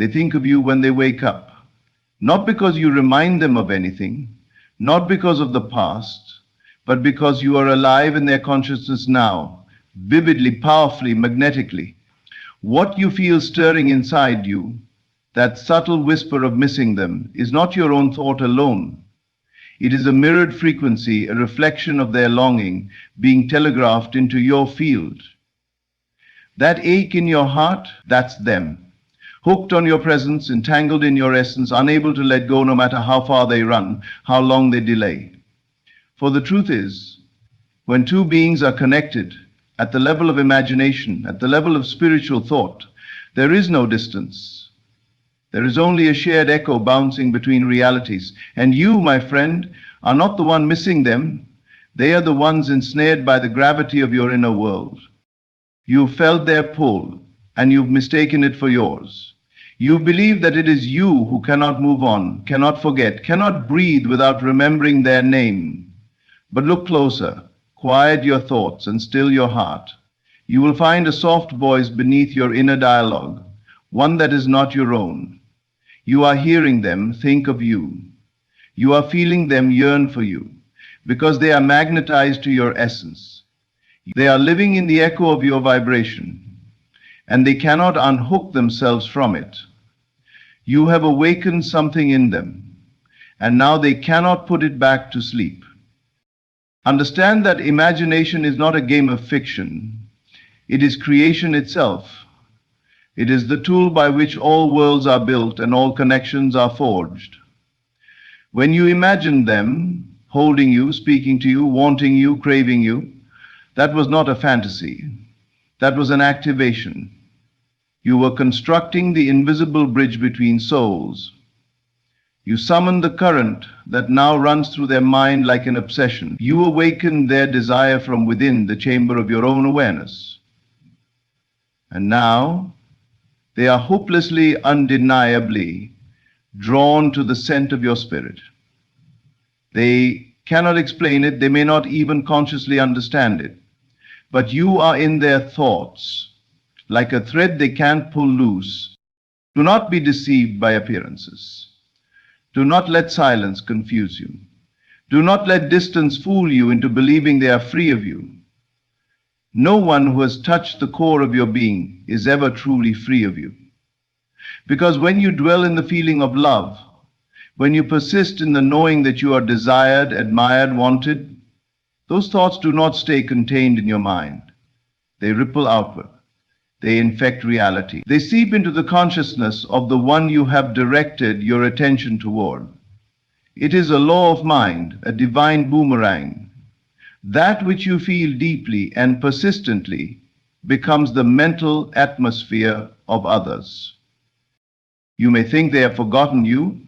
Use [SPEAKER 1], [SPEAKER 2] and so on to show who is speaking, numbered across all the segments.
[SPEAKER 1] They think of you when they wake up, not because you remind them of anything, not because of the past, but because you are alive in their consciousness now, vividly, powerfully, magnetically. What you feel stirring inside you, that subtle whisper of missing them, is not your own thought alone. It is a mirrored frequency, a reflection of their longing being telegraphed into your field. That ache in your heart, that's them. Hooked on your presence, entangled in your essence, unable to let go no matter how far they run, how long they delay. For the truth is, when two beings are connected at the level of imagination, at the level of spiritual thought, there is no distance. There is only a shared echo bouncing between realities. And you, my friend, are not the one missing them. They are the ones ensnared by the gravity of your inner world. You've felt their pull, and you've mistaken it for yours. You believe that it is you who cannot move on, cannot forget, cannot breathe without remembering their name. But look closer, quiet your thoughts, and still your heart. You will find a soft voice beneath your inner dialogue, one that is not your own. You are hearing them think of you. You are feeling them yearn for you, because they are magnetized to your essence. They are living in the echo of your vibration, and they cannot unhook themselves from it. You have awakened something in them, and now they cannot put it back to sleep. Understand that imagination is not a game of fiction. It is creation itself. It is the tool by which all worlds are built and all connections are forged. When you imagine them holding you, speaking to you, wanting you, craving you, that was not a fantasy. That was an activation. You were constructing the invisible bridge between souls. You summoned the current that now runs through their mind like an obsession. You awakened their desire from within the chamber of your own awareness. And now, they are hopelessly, undeniably drawn to the scent of your spirit. They cannot explain it, they may not even consciously understand it, but you are in their thoughts, like a thread they can't pull loose. Do not be deceived by appearances. Do not let silence confuse you. Do not let distance fool you into believing they are free of you. No one who has touched the core of your being is ever truly free of you. Because when you dwell in the feeling of love, when you persist in the knowing that you are desired, admired, wanted, those thoughts do not stay contained in your mind. They ripple outward. They infect reality. They seep into the consciousness of the one you have directed your attention toward. It is a law of mind, a divine boomerang. That which you feel deeply and persistently becomes the mental atmosphere of others. You may think they have forgotten you,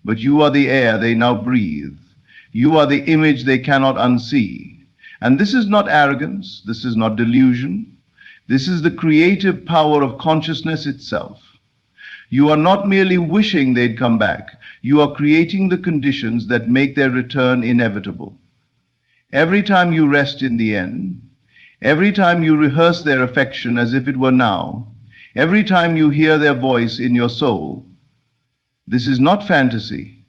[SPEAKER 1] but you are the air they now breathe. You are the image they cannot unsee. And this is not arrogance, this is not delusion. This is the creative power of consciousness itself. You are not merely wishing they'd come back. You are creating the conditions that make their return inevitable. Every time you rest in the end, every time you rehearse their affection as if it were now, every time you hear their voice in your soul, this is not fantasy.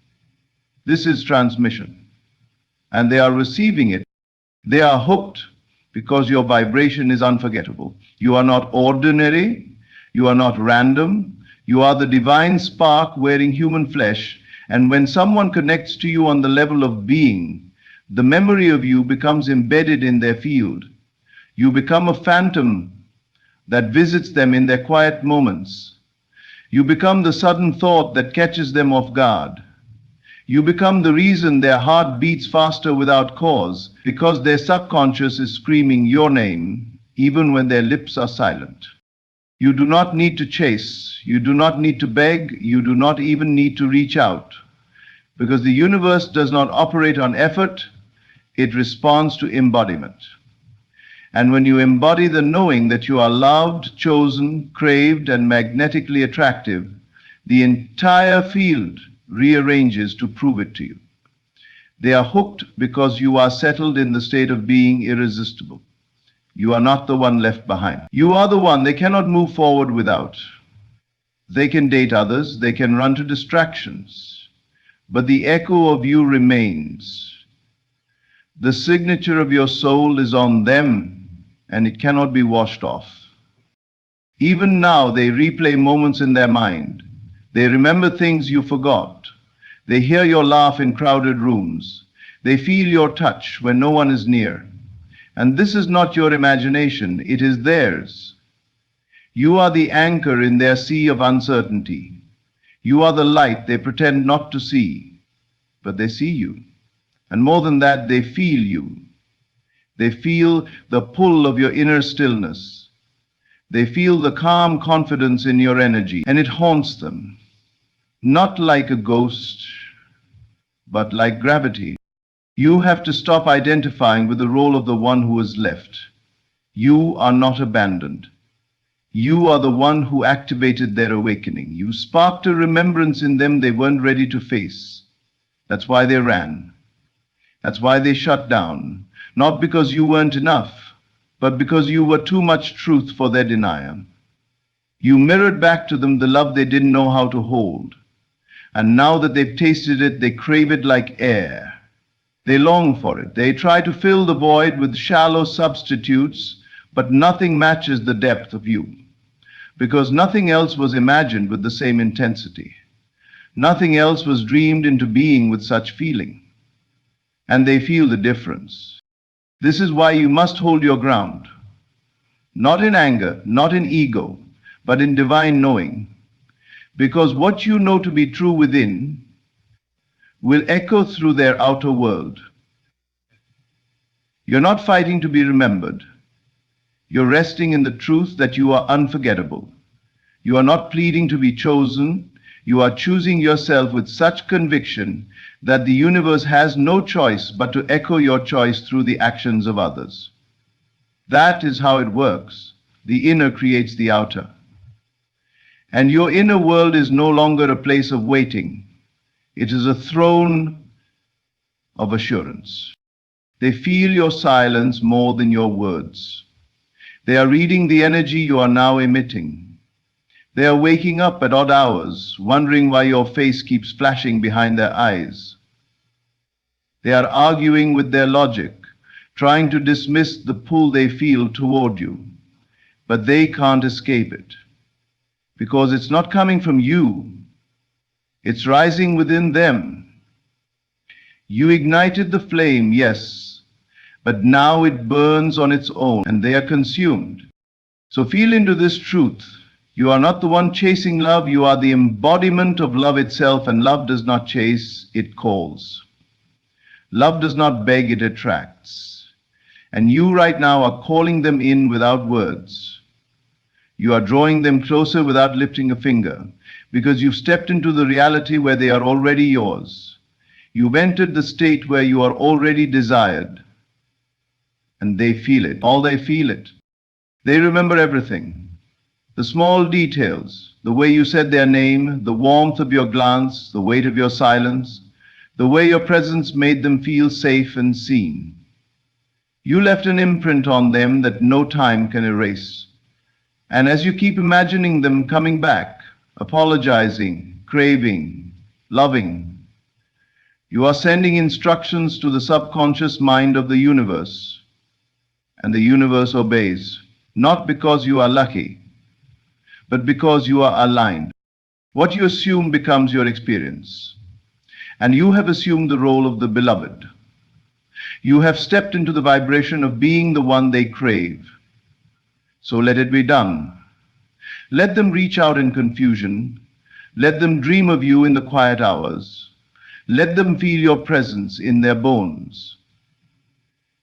[SPEAKER 1] This is transmission. And they are receiving it. They are hooked because your vibration is unforgettable. You are not ordinary. You are not random. You are the divine spark wearing human flesh. And when someone connects to you on the level of being, the memory of you becomes embedded in their field. You become a phantom that visits them in their quiet moments. You become the sudden thought that catches them off guard. You become the reason their heart beats faster without cause, because their subconscious is screaming your name, even when their lips are silent. You do not need to chase. You do not need to beg. You do not even need to reach out, because the universe does not operate on effort. It responds to embodiment. And when you embody the knowing that you are loved, chosen, craved, and magnetically attractive, the entire field rearranges to prove it to you. They are hooked because you are settled in the state of being irresistible. You are not the one left behind. You are the one they cannot move forward without. They can date others, they can run to distractions, but the echo of you remains. The signature of your soul is on them, and it cannot be washed off. Even now, they replay moments in their mind. They remember things you forgot. They hear your laugh in crowded rooms. They feel your touch when no one is near. And this is not your imagination, it is theirs. You are the anchor in their sea of uncertainty. You are the light they pretend not to see, but they see you. And more than that, they feel you. They feel the pull of your inner stillness. They feel the calm confidence in your energy, and it haunts them. Not like a ghost, but like gravity. You have to stop identifying with the role of the one who is left. You are not abandoned. You are the one who activated their awakening. You sparked a remembrance in them they weren't ready to face. That's why they ran. That's why they shut down. Not because you weren't enough, but because you were too much truth for their denial. You mirrored back to them the love they didn't know how to hold. And now that they've tasted it, they crave it like air. They long for it. They try to fill the void with shallow substitutes, but nothing matches the depth of you. Because nothing else was imagined with the same intensity. Nothing else was dreamed into being with such feeling. And they feel the difference. This is why you must hold your ground. Not in anger, not in ego, but in divine knowing. Because what you know to be true within will echo through their outer world. You're not fighting to be remembered. You're resting in the truth that you are unforgettable. You are not pleading to be chosen. You are choosing yourself with such conviction that the universe has no choice but to echo your choice through the actions of others. That is how it works. The inner creates the outer. And your inner world is no longer a place of waiting. It is a throne of assurance. They feel your silence more than your words. They are reading the energy you are now emitting. They are waking up at odd hours, wondering why your face keeps flashing behind their eyes. They are arguing with their logic, trying to dismiss the pull they feel toward you. But they can't escape it, because it's not coming from you. It's rising within them. You ignited the flame, yes, but now it burns on its own, and they are consumed. So feel into this truth. You are not the one chasing love, you are the embodiment of love itself, and love does not chase, it calls. Love does not beg, it attracts. And you right now are calling them in without words. You are drawing them closer without lifting a finger, because you've stepped into the reality where they are already yours. You've entered the state where you are already desired. And they feel it. All they feel it. They remember everything. The small details, the way you said their name, the warmth of your glance, the weight of your silence, the way your presence made them feel safe and seen. You left an imprint on them that no time can erase. And as you keep imagining them coming back, apologizing, craving, loving, you are sending instructions to the subconscious mind of the universe. And the universe obeys, not because you are lucky, but because you are aligned. What you assume becomes your experience. And you have assumed the role of the beloved. You have stepped into the vibration of being the one they crave. So let it be done. Let them reach out in confusion. Let them dream of you in the quiet hours. Let them feel your presence in their bones.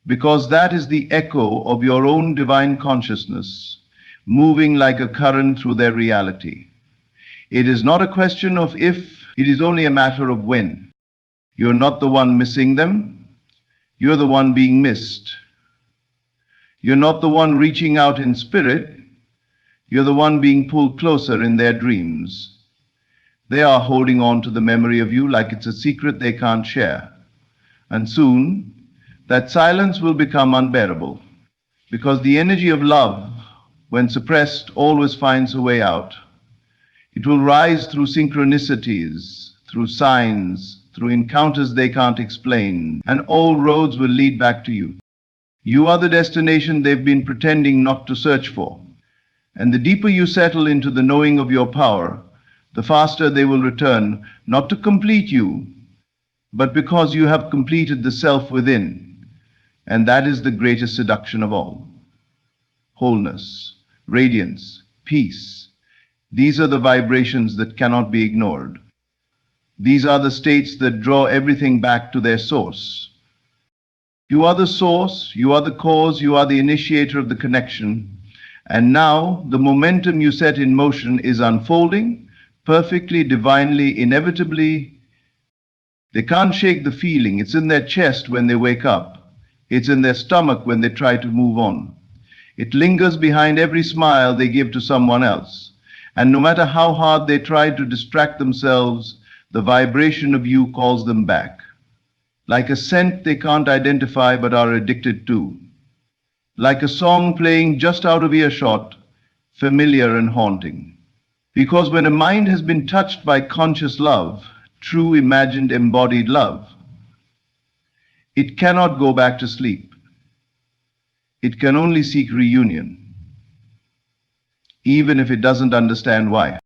[SPEAKER 1] Because that is the echo of your own divine consciousness, moving like a current through their reality. It is not a question of if, it is only a matter of when. You're not the one missing them, you're the one being missed. You're not the one reaching out in spirit, you're the one being pulled closer in their dreams. They are holding on to the memory of you like it's a secret they can't share. And soon, that silence will become unbearable, because the energy of love, when suppressed, always finds a way out. It will rise through synchronicities, through signs, through encounters they can't explain, and all roads will lead back to you. You are the destination they've been pretending not to search for. And the deeper you settle into the knowing of your power, the faster they will return, not to complete you, but because you have completed the self within. And that is the greatest seduction of all. Wholeness, radiance, peace. These are the vibrations that cannot be ignored. These are the states that draw everything back to their source. You are the source, you are the cause, you are the initiator of the connection. And now the momentum you set in motion is unfolding perfectly, divinely, inevitably. They can't shake the feeling. It's in their chest when they wake up. It's in their stomach when they try to move on. It lingers behind every smile they give to someone else. And no matter how hard they try to distract themselves, the vibration of you calls them back. Like a scent they can't identify but are addicted to. Like a song playing just out of earshot, familiar and haunting. Because when a mind has been touched by conscious love, true imagined embodied love, it cannot go back to sleep. It can only seek reunion, even if it doesn't understand why.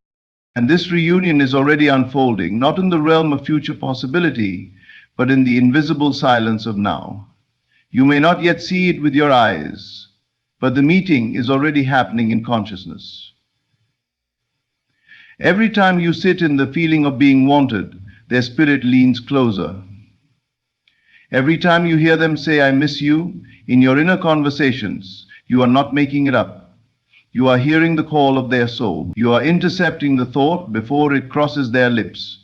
[SPEAKER 1] And this reunion is already unfolding, not in the realm of future possibility, but in the invisible silence of now. You may not yet see it with your eyes, but the meeting is already happening in consciousness. Every time you sit in the feeling of being wanted, their spirit leans closer. Every time you hear them say, "I miss you," in your inner conversations, you are not making it up. You are hearing the call of their soul. You are intercepting the thought before it crosses their lips.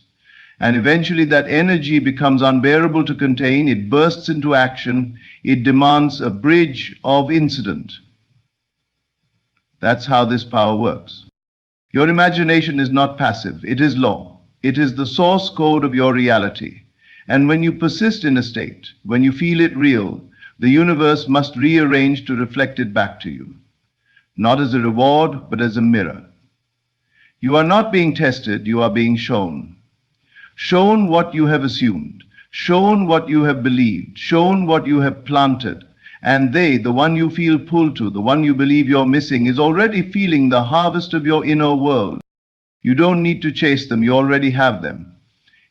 [SPEAKER 1] And eventually that energy becomes unbearable to contain. It bursts into action. It demands a bridge of incident. That's how this power works. Your imagination is not passive. It is law. It is the source code of your reality. And when you persist in a state, when you feel it real, the universe must rearrange to reflect it back to you. Not as a reward, but as a mirror. You are not being tested, you are being shown. Shown what you have assumed, shown what you have believed, shown what you have planted. And they, the one you feel pulled to, the one you believe you're missing, is already feeling the harvest of your inner world. You don't need to chase them, you already have them.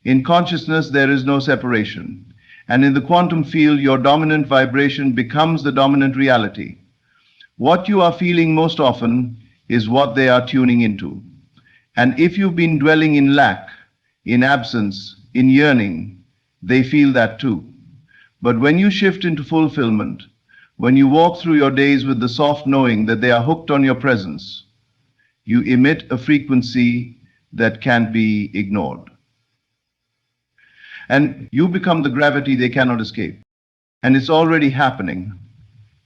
[SPEAKER 1] In consciousness, there is no separation. And in the quantum field, your dominant vibration becomes the dominant reality. What you are feeling most often is what they are tuning into. And if you've been dwelling in lack, in absence, in yearning, they feel that too. But when you shift into fulfillment, when you walk through your days with the soft knowing that they are hooked on your presence, you emit a frequency that can't be ignored. And you become the gravity they cannot escape. And it's already happening.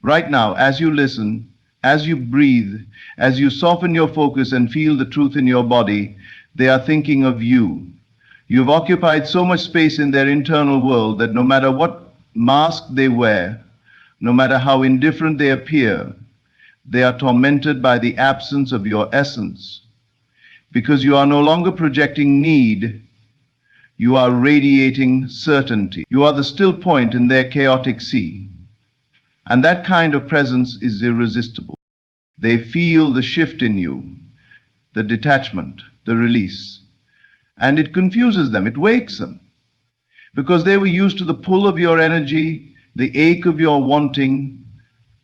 [SPEAKER 1] Right now, as you listen, as you breathe, as you soften your focus and feel the truth in your body, they are thinking of you. You've occupied so much space in their internal world that no matter what mask they wear, no matter how indifferent they appear, they are tormented by the absence of your essence. Because you are no longer projecting need, you are radiating certainty. You are the still point in their chaotic sea. And that kind of presence is irresistible. They feel the shift in you, the detachment, the release. And it confuses them, it wakes them. Because they were used to the pull of your energy, the ache of your wanting,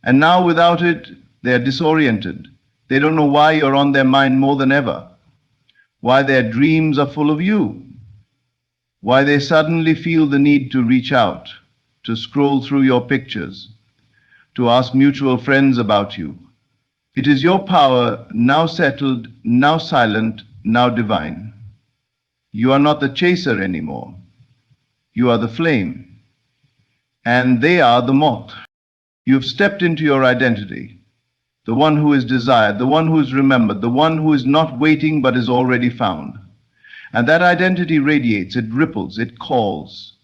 [SPEAKER 1] and now without it, they are disoriented. They don't know why you're on their mind more than ever, why their dreams are full of you, why they suddenly feel the need to reach out, to scroll through your pictures, to ask mutual friends about you. It is your power, now settled, now silent, now divine. You are not the chaser anymore. You are the flame. And they are the moth. You've stepped into your identity, the one who is desired, the one who is remembered, the one who is not waiting but is already found. And that identity radiates, it ripples, it calls.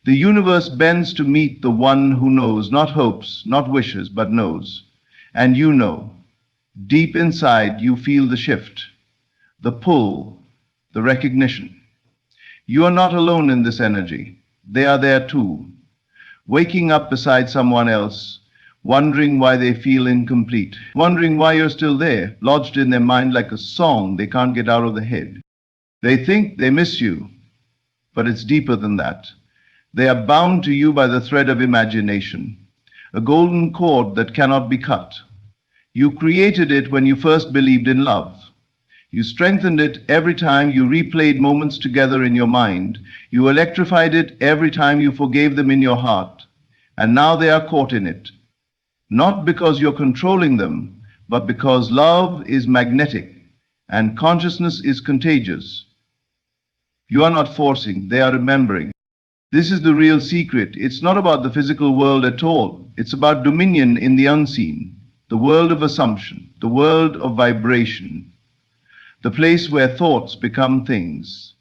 [SPEAKER 1] The universe bends to meet the one who knows, not hopes, not wishes, but knows. And you know. Deep inside, you feel the shift. the pull, the recognition. You are not alone in this energy. They are there too, waking up beside someone else, wondering why they feel incomplete, wondering why you're still there, lodged in their mind like a song they can't get out of the head. They think they miss you, but it's deeper than that. They are bound to you by the thread of imagination, a golden cord that cannot be cut. You created it when you first believed in love. You strengthened it every time you replayed moments together in your mind. You electrified it every time you forgave them in your heart. And now they are caught in it. Not because you're controlling them, but because love is magnetic and consciousness is contagious. You are not forcing, they are remembering. This is the real secret. It's not about the physical world at all. It's about dominion in the unseen, the world of assumption, the world of vibration, the place where thoughts become things.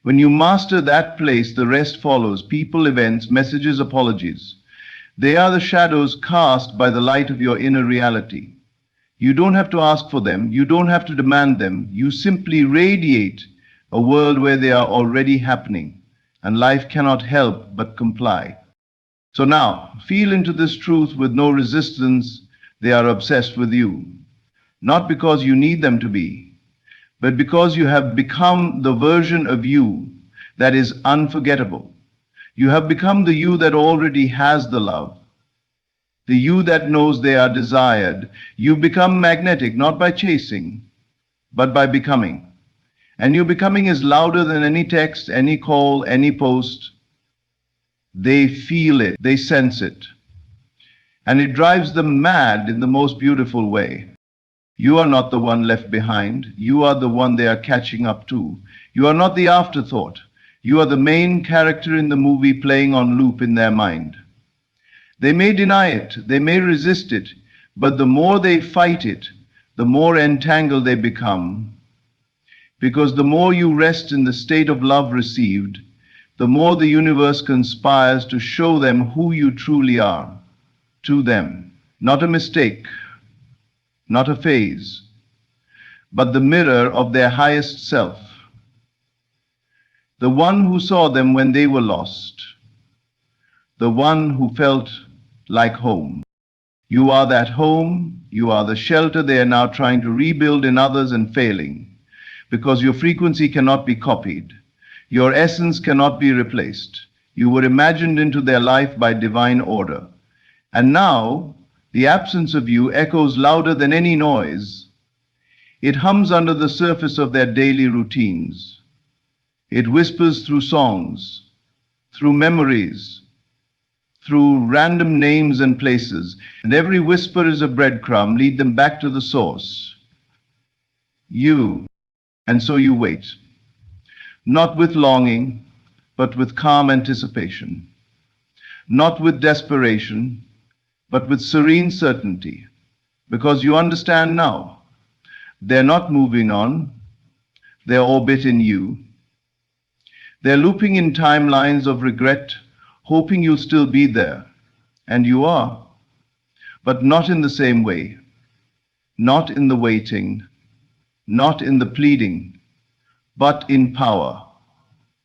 [SPEAKER 1] When you master that place, the rest follows: people, events, messages, apologies. They are the shadows cast by the light of your inner reality. You don't have to ask for them. You don't have to demand them. You simply radiate a world where they are already happening, and life cannot help but comply. So now, feel into this truth with no resistance. They are obsessed with you, not because you need them to be, but because you have become the version of you that is unforgettable. You have become the you that already has the love, the you that knows they are desired. You become magnetic, not by chasing, but by becoming. And your becoming is louder than any text, any call, any post. They feel it, they sense it, and it drives them mad in the most beautiful way. You are not the one left behind. You are the one they are catching up to. You are not the afterthought. You are the main character in the movie playing on loop in their mind. They may deny it, they may resist it, but the more they fight it, the more entangled they become. Because the more you rest in the state of love received, the more the universe conspires to show them who you truly are, to them. Not a mistake, not a phase, but the mirror of their highest self. The one who saw them when they were lost, the one who felt like home. You are that home, you are the shelter they are now trying to rebuild in others and failing, because your frequency cannot be copied, your essence cannot be replaced. You were imagined into their life by divine order. And now, the absence of you echoes louder than any noise. It hums under the surface of their daily routines. It whispers through songs, through memories, through random names and places. And every whisper is a breadcrumb. Lead them back to the source. You. And so you wait. Not with longing, but with calm anticipation. Not with desperation, but with serene certainty, because you understand now. They're not moving on, they're orbiting you. They're looping in timelines of regret, hoping you'll still be there. And you are, but not in the same way, not in the waiting, not in the pleading, but in power,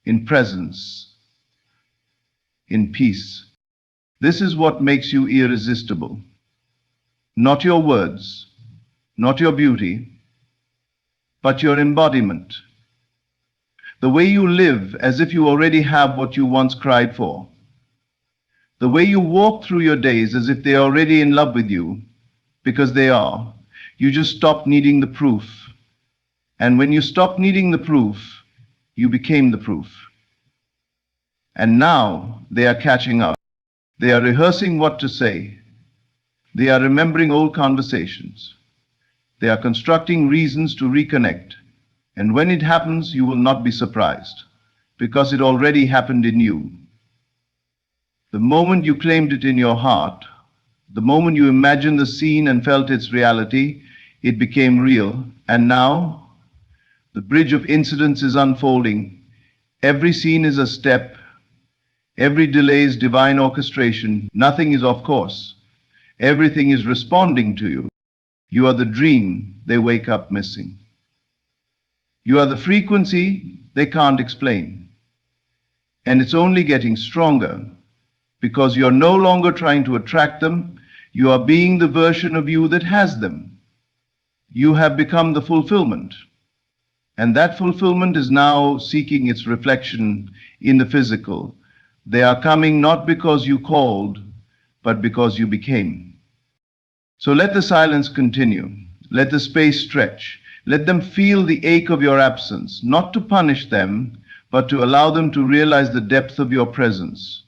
[SPEAKER 1] in presence, in peace. This is what makes you irresistible. Not your words, not your beauty, but your embodiment. The way you live as if you already have what you once cried for. The way you walk through your days as if they're already in love with you, because they are. You just stop needing the proof. And when you stop needing the proof, you became the proof. And now they are catching up. They are rehearsing what to say. They are remembering old conversations. They are constructing reasons to reconnect. And when it happens, you will not be surprised, because it already happened in you. The moment you claimed it in your heart, the moment you imagined the scene and felt its reality, it became real. And now, the bridge of incidents is unfolding. Every scene is a step. Every delay is divine orchestration. Nothing is off course. Everything is responding to you. You are the dream they wake up missing. You are the frequency they can't explain. And it's only getting stronger because you're no longer trying to attract them. You are being the version of you that has them. You have become the fulfillment. And that fulfillment is now seeking its reflection in the physical. They are coming not because you called, but because you became. So let the silence continue. Let the space stretch. Let them feel the ache of your absence, not to punish them, but to allow them to realize the depth of your presence.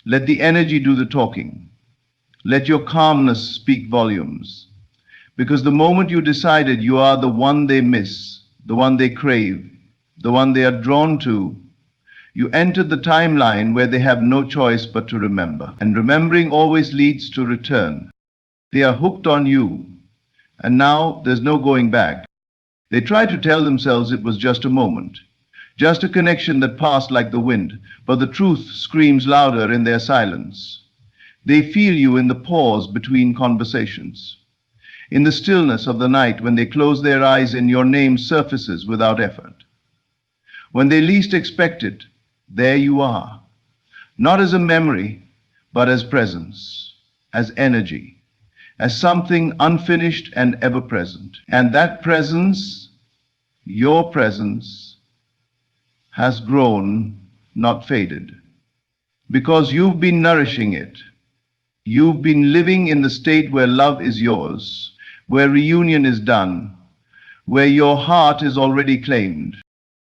[SPEAKER 1] Let the energy do the talking. Let your calmness speak volumes. Because the moment you decided you are the one they miss, the one they crave, the one they are drawn to, you entered the timeline where they have no choice but to remember. And remembering always leads to return. They are hooked on you, and now there's no going back. They try to tell themselves it was just a moment, just a connection that passed like the wind, but the truth screams louder in their silence. They feel you in the pause between conversations, in the stillness of the night when they close their eyes and your name surfaces without effort. When they least expect it, there you are, not as a memory, but as presence, as energy, as something unfinished and ever present. And that presence, your presence, has grown, not faded, because you've been nourishing it. You've been living in the state where love is yours, where reunion is done, where your heart is already claimed.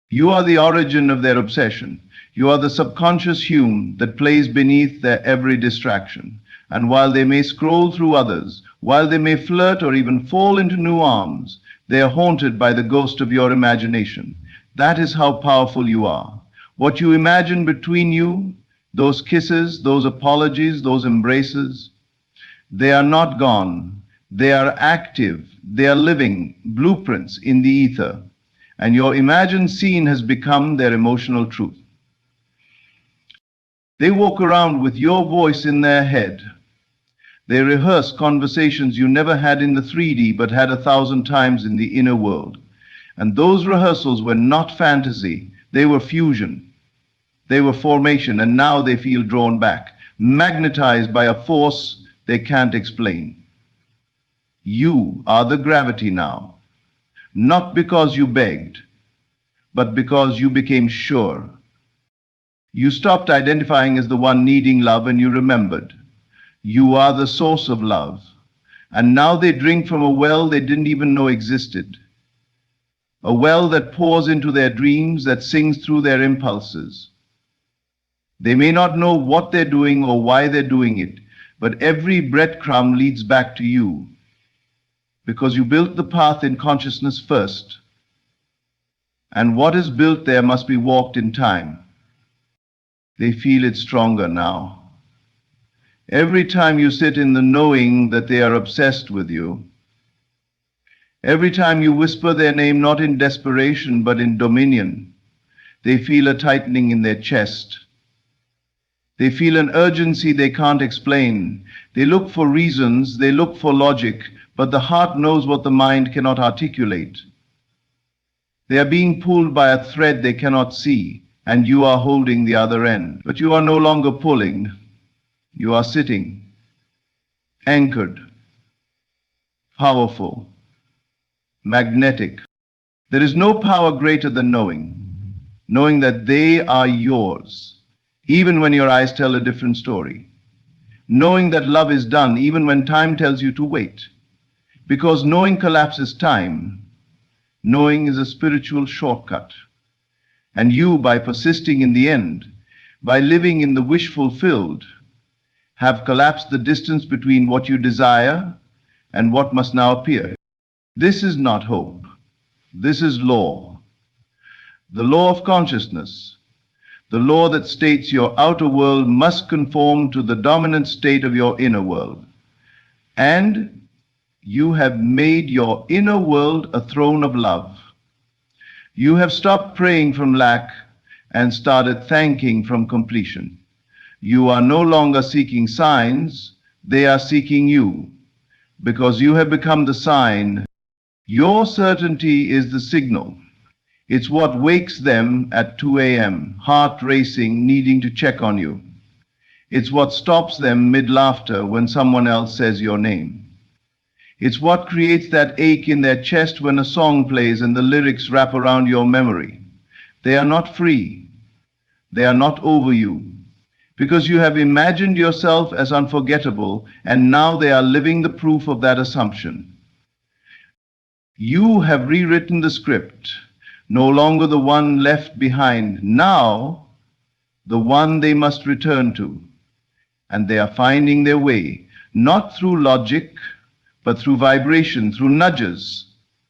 [SPEAKER 1] You are the origin of their obsession. You are the subconscious hum that plays beneath their every distraction. And while they may scroll through others, while they may flirt or even fall into new arms, they are haunted by the ghost of your imagination. That is how powerful you are. What you imagine between you, those kisses, those apologies, those embraces, they are not gone. They are active. They are living blueprints in the ether. And your imagined scene has become their emotional truth. They walk around with your voice in their head. They rehearse conversations you never had in the 3D but had 1,000 times in the inner world. And those rehearsals were not fantasy, they were fusion. They were formation, and now they feel drawn back, magnetized by a force they can't explain. You are the gravity now, not because you begged, but because you became sure. You stopped identifying as the one needing love and you remembered. You are the source of love. And now they drink from a well they didn't even know existed. A well that pours into their dreams, that sings through their impulses. They may not know what they're doing or why they're doing it, but every breadcrumb leads back to you. Because you built the path in consciousness first. And what is built there must be walked in time. They feel it stronger now. Every time you sit in the knowing that they are obsessed with you, every time you whisper their name not in desperation but in dominion, they feel a tightening in their chest. They feel an urgency they can't explain. They look for reasons, they look for logic, but the heart knows what the mind cannot articulate. They are being pulled by a thread they cannot see, and you are holding the other end. But you are no longer pulling. You are sitting, anchored, powerful, magnetic. There is no power greater than knowing that they are yours, even when your eyes tell a different story. Knowing that love is done, even when time tells you to wait. Because knowing collapses time. Knowing is a spiritual shortcut. And you, by persisting in the end, by living in the wish fulfilled, have collapsed the distance between what you desire and what must now appear. This is not hope. This is law. The law of consciousness. The law that states your outer world must conform to the dominant state of your inner world. And you have made your inner world a throne of love. You have stopped praying from lack and started thanking from completion. You are no longer seeking signs, they are seeking you, because you have become the sign. Your certainty is the signal. It's what wakes them at 2 a.m., heart racing, needing to check on you. It's what stops them mid-laughter when someone else says your name. It's what creates that ache in their chest when a song plays and the lyrics wrap around your memory. They are not free. They are not over you. Because you have imagined yourself as unforgettable, and now they are living the proof of that assumption. You have rewritten the script, no longer the one left behind, now the one they must return to. And they are finding their way, not through logic, but through vibration, through nudges,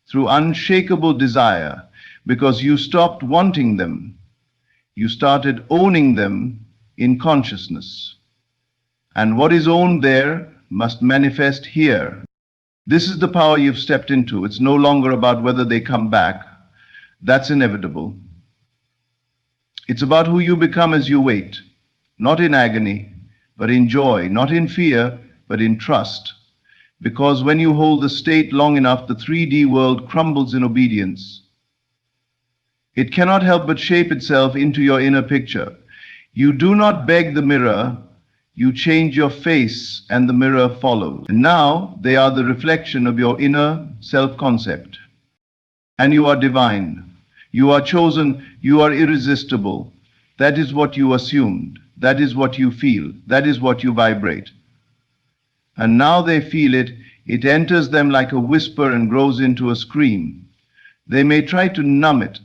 [SPEAKER 1] through unshakable desire, because you stopped wanting them. You started owning them in consciousness. And what is owned there must manifest here. This is the power you've stepped into. It's no longer about whether they come back. That's inevitable. It's about who you become as you wait, not in agony, but in joy, not in fear, but in trust. Because when you hold the state long enough, the 3D world crumbles in obedience. It cannot help but shape itself into your inner picture. You do not beg the mirror, you change your face and the mirror follows. And now they are the reflection of your inner self-concept. And you are divine. You are chosen. You are irresistible. That is what you assumed. That is what you feel. That is what you vibrate. And now they feel it. It enters them like a whisper and grows into a scream. They may try to numb it,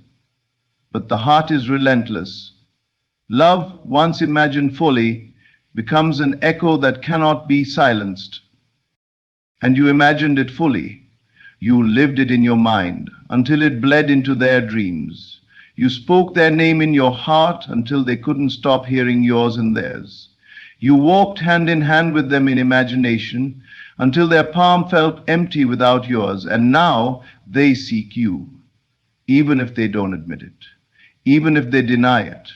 [SPEAKER 1] but the heart is relentless. Love, once imagined fully, becomes an echo that cannot be silenced. And you imagined it fully. You lived it in your mind until it bled into their dreams. You spoke their name in your heart until they couldn't stop hearing yours and theirs. You walked hand in hand with them in imagination until their palm felt empty without yours, and now they seek you, even if they don't admit it, even if they deny it.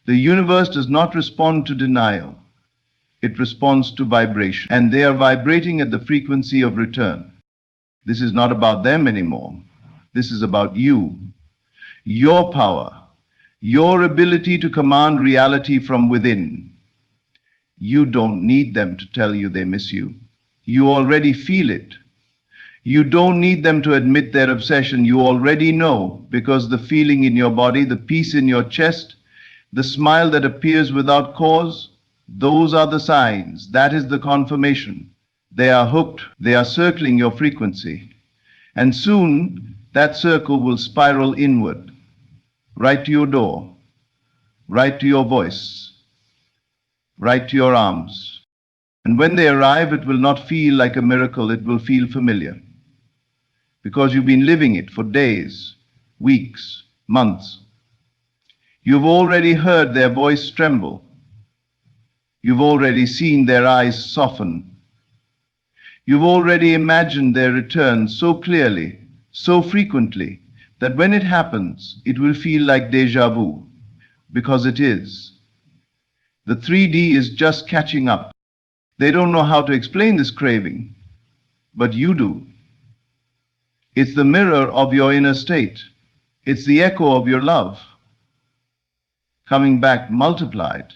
[SPEAKER 1] The universe does not respond to denial. It responds to vibration, and they are vibrating at the frequency of return. This is not about them anymore. This is about you, your power, your ability to command reality from within. You don't need them to tell you they miss you. You already feel it. You don't need them to admit their obsession. You already know, because the feeling in your body, the peace in your chest, the smile that appears without cause, those are the signs. That is the confirmation. They are hooked. They are circling your frequency. And soon, that circle will spiral inward, right to your door, right to your voice, right to your arms. And when they arrive, it will not feel like a miracle. It will feel familiar. Because you've been living it for days, weeks, months. You've already heard their voice tremble. You've already seen their eyes soften. You've already imagined their return so clearly, so frequently, that when it happens, it will feel like déjà vu, because it is. The 3D is just catching up. They don't know how to explain this craving, but you do. It's the mirror of your inner state. It's the echo of your love, coming back multiplied.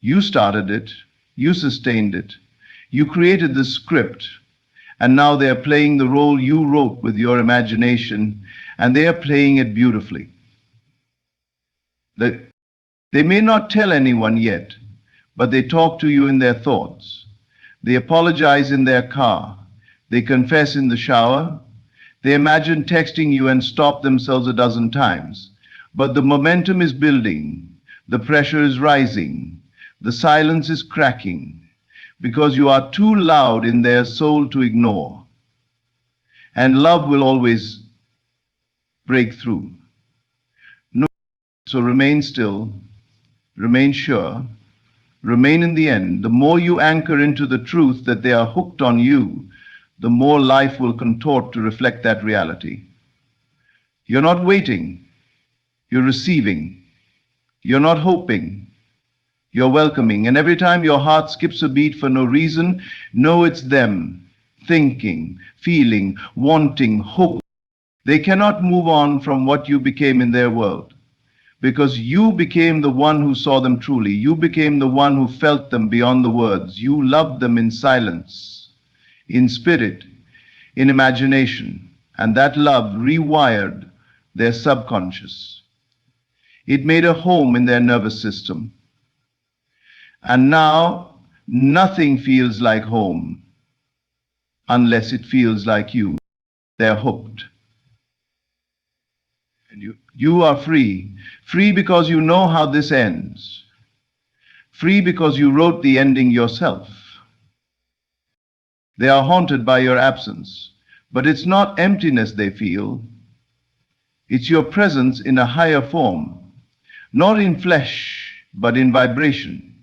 [SPEAKER 1] You started it, you sustained it, you created the script, and now they are playing the role you wrote with your imagination, and they are playing it beautifully. They may not tell anyone yet, but they talk to you in their thoughts. They apologize in their car. They confess in the shower. They imagine texting you and stop themselves a dozen times. But the momentum is building. The pressure is rising. The silence is cracking, because you are too loud in their soul to ignore. And love will always break through. No, so remain still, remain sure, remain in the end. The more you anchor into the truth that they are hooked on you, the more life will contort to reflect that reality. You're not waiting, you're receiving. You're not hoping, you're welcoming. And every time your heart skips a beat for no reason, know it's them, thinking, feeling, wanting, hope. They cannot move on from what you became in their world, because you became the one who saw them truly. You became the one who felt them beyond the words. You loved them in silence, in spirit, in imagination, and that love rewired their subconscious. It made a home in their nervous system. And now nothing feels like home unless it feels like you. They're hooked. And you are free. Free because you know how this ends. Free because you wrote the ending yourself. They are haunted by your absence, but it's not emptiness they feel. It's your presence in a higher form, not in flesh, but in vibration.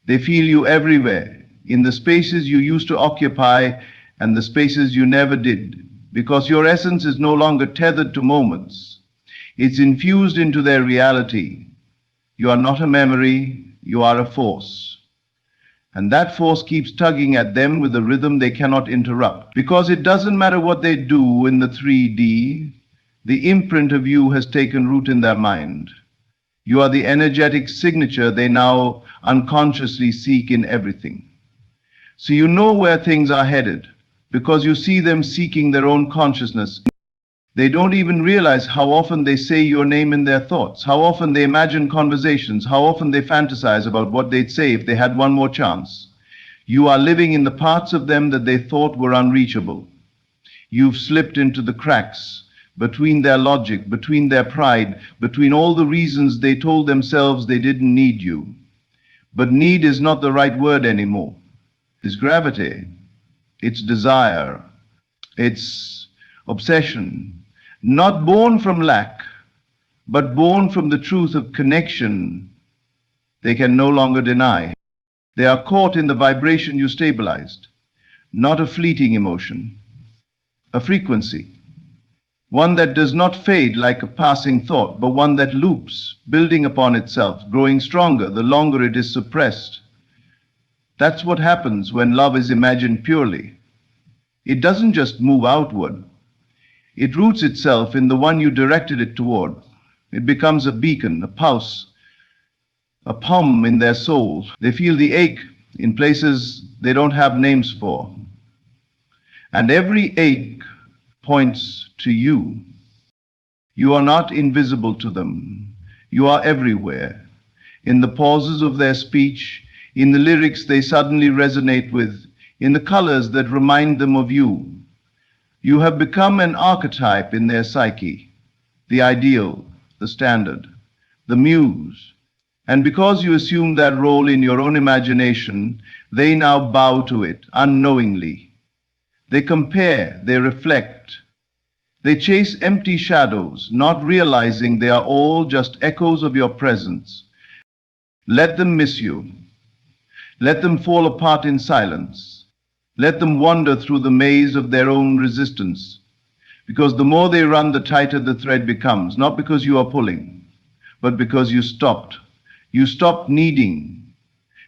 [SPEAKER 1] They feel you everywhere, in the spaces you used to occupy and the spaces you never did, because your essence is no longer tethered to moments. It's infused into their reality. You are not a memory, you are a force. And that force keeps tugging at them with a rhythm they cannot interrupt. Because it doesn't matter what they do in the 3D, the imprint of you has taken root in their mind. You are the energetic signature they now unconsciously seek in everything. So you know where things are headed, because you see them seeking their own consciousness. They don't even realize how often they say your name in their thoughts, how often they imagine conversations, how often they fantasize about what they'd say if they had one more chance. You are living in the parts of them that they thought were unreachable. You've slipped into the cracks between their logic, between their pride, between all the reasons they told themselves they didn't need you. But need is not the right word anymore. It's gravity, it's desire, it's obsession. Not born from lack, but born from the truth of connection they can no longer deny. They are caught in the vibration you stabilized, not a fleeting emotion, a frequency, one that does not fade like a passing thought, but one that loops, building upon itself, growing stronger the longer it is suppressed. That's what happens when love is imagined purely. It doesn't just move outward. It roots itself in the one you directed it toward. It becomes a beacon, a pulse, a pulse in their soul. They feel the ache in places they don't have names for. And every ache points to you. You are not invisible to them. You are everywhere. In the pauses of their speech, in the lyrics they suddenly resonate with, in the colors that remind them of you. You have become an archetype in their psyche, the ideal, the standard, the muse. And because you assume that role in your own imagination, they now bow to it unknowingly. They compare, they reflect. They chase empty shadows, not realizing they are all just echoes of your presence. Let them miss you. Let them fall apart in silence. Let them wander through the maze of their own resistance, because the more they run, the tighter the thread becomes, not because you are pulling, but because you stopped. You stopped needing.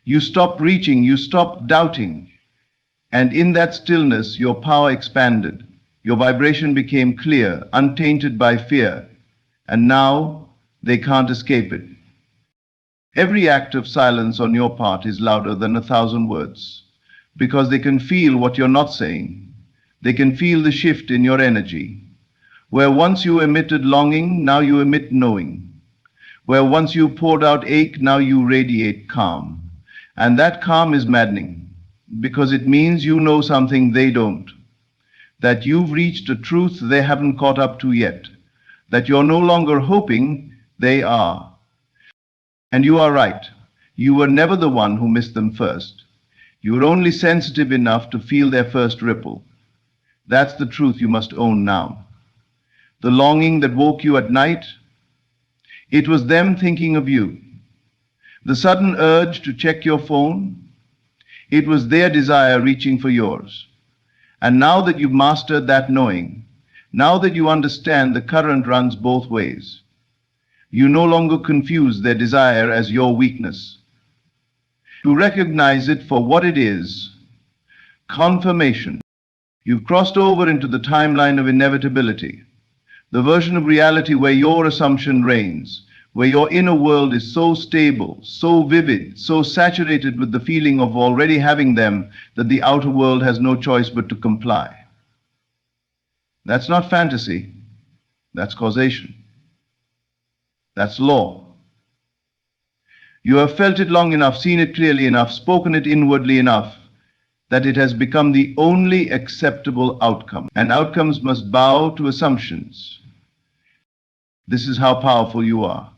[SPEAKER 1] You stopped reaching. You stopped doubting. And in that stillness, your power expanded. Your vibration became clear, untainted by fear. And now they can't escape it. Every act of silence on your part is louder than 1,000 words. Because they can feel what you're not saying. They can feel the shift in your energy. Where once you emitted longing, now you emit knowing. Where once you poured out ache, now you radiate calm. And that calm is maddening, because it means you know something they don't. That you've reached a truth they haven't caught up to yet. That you're no longer hoping, they are. And you are right. You were never the one who missed them first. You were only sensitive enough to feel their first ripple. That's the truth you must own now. The longing that woke you at night, it was them thinking of you. The sudden urge to check your phone, it was their desire reaching for yours. And now that you've mastered that knowing, now that you understand the current runs both ways, you no longer confuse their desire as your weakness. To recognize it for what it is, confirmation. You've crossed over into the timeline of inevitability. the version of reality where your assumption reigns, where your inner world is so stable, so vivid, so saturated with the feeling of already having them that the outer world has no choice but to comply. That's not fantasy, that's causation. That's law. You have felt it long enough, seen it clearly enough, spoken it inwardly enough, that it has become the only acceptable outcome. And outcomes must bow to assumptions. This is how powerful you are.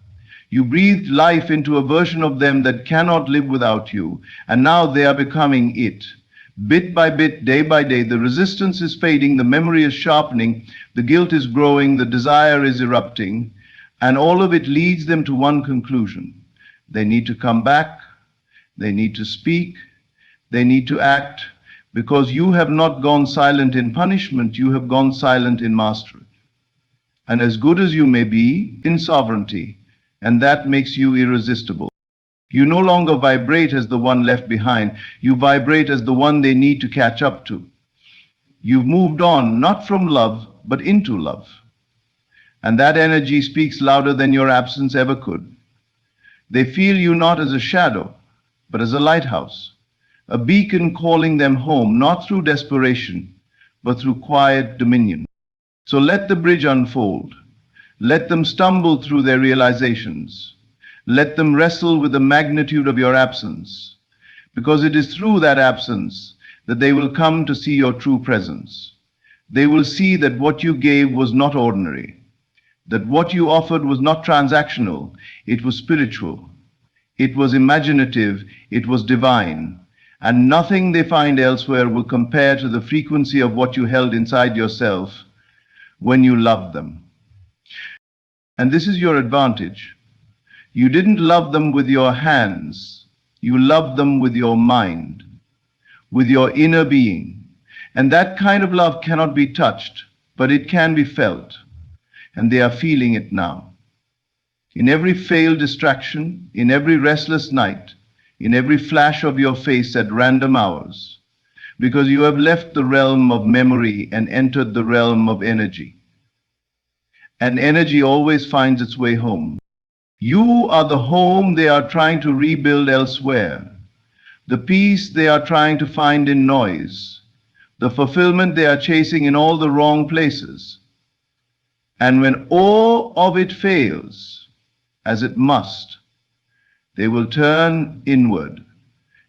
[SPEAKER 1] You breathed life into a version of them that cannot live without you, and now they are becoming it. Bit by bit, day by day, the resistance is fading, the memory is sharpening, the guilt is growing, the desire is erupting, and all of it leads them to one conclusion. They need to come back, they need to speak, they need to act, because you have not gone silent in punishment, you have gone silent in mastery. And as good as you may be in sovereignty, and that makes you irresistible. You no longer vibrate as the one left behind, you vibrate as the one they need to catch up to. You've moved on, not from love, but into love. And that energy speaks louder than your absence ever could. They feel you not as a shadow, but as a lighthouse, a beacon calling them home, not through desperation, but through quiet dominion. So let the bridge unfold. Let them stumble through their realizations. Let them wrestle with the magnitude of your absence, because it is through that absence that they will come to see your true presence. They will see that what you gave was not ordinary, that what you offered was not transactional, it was spiritual, it was imaginative, it was divine, and nothing they find elsewhere will compare to the frequency of what you held inside yourself when you loved them. And this is your advantage. You didn't love them with your hands, you loved them with your mind, with your inner being. And that kind of love cannot be touched, but it can be felt. And they are feeling it now. In every failed distraction, in every restless night, in every flash of your face at random hours, because you have left the realm of memory and entered the realm of energy. And energy always finds its way home. You are the home they are trying to rebuild elsewhere, the peace they are trying to find in noise, the fulfillment they are chasing in all the wrong places. And when all of it fails, as it must, they will turn inward.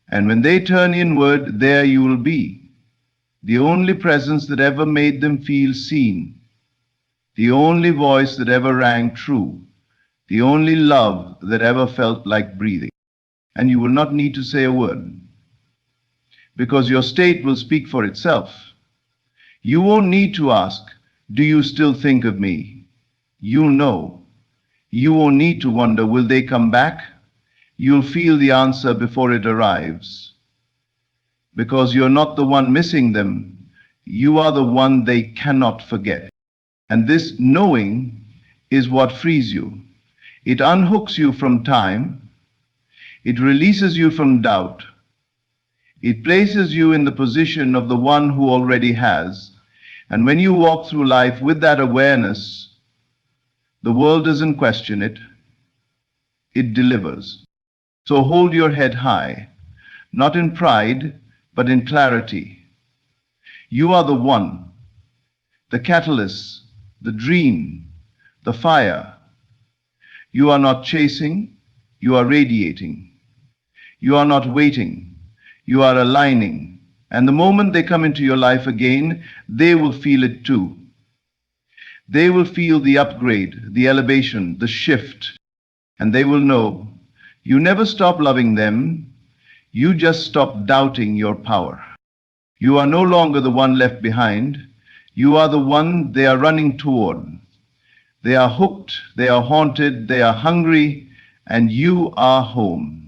[SPEAKER 1] And when they turn inward, there you will be, the only presence that ever made them feel seen, the only voice that ever rang true, the only love that ever felt like breathing. And you will not need to say a word, because your state will speak for itself. You won't need to ask, do you still think of me? You'll know. You won't need to wonder, will they come back? You'll feel the answer before it arrives. Because you're not the one missing them, you are the one they cannot forget. And this knowing is what frees you. It unhooks you from time. It releases you from doubt. It places you in the position of the one who already has. And when you walk through life with that awareness, the world doesn't question it. It delivers. So hold your head high, not in pride, but in clarity. You are the one, the catalyst, the dream, the fire. You are not chasing, you are radiating. You are not waiting, you are aligning. And the moment they come into your life again, they will feel it too. They will feel the upgrade, the elevation, the shift, and they will know you never stop loving them, you just stop doubting your power. You are no longer the one left behind, you are the one they are running toward. They are hooked, they are haunted, they are hungry, and you are home.